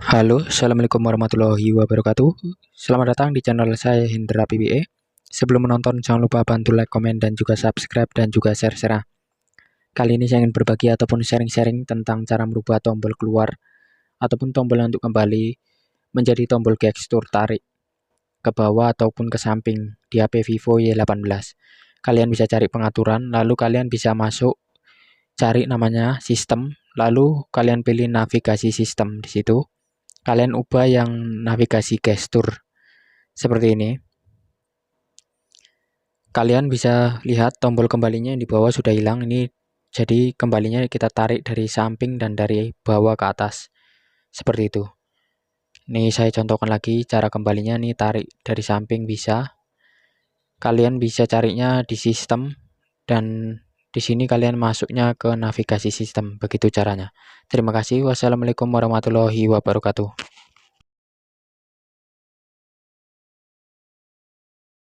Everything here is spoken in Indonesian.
Halo, assalamualaikum warahmatullahi wabarakatuh. Selamat datang di channel saya Hendra PBE. Sebelum menonton, jangan lupa bantu like, komen, dan juga subscribe dan juga share-share. Kali ini saya ingin berbagi ataupun sharing-sharing tentang cara merubah tombol keluar ataupun tombol untuk kembali menjadi tombol gestur tarik ke bawah ataupun ke samping di HP Vivo Y18. Kalian bisa cari pengaturan, lalu kalian bisa masuk cari namanya sistem, lalu kalian pilih navigasi sistem di situ. Kalian ubah yang navigasi gestur seperti ini. Kalian bisa lihat tombol kembalinya yang di bawah sudah hilang. Ini jadi kembalinya kita tarik dari samping dan dari bawah ke atas. Seperti itu. Ini saya contohkan lagi cara kembalinya. Nih tarik dari samping bisa. Kalian bisa carinya di sistem dan di sini kalian masuknya ke navigasi sistem. Begitu caranya. Terima kasih. Wassalamualaikum warahmatullahi wabarakatuh.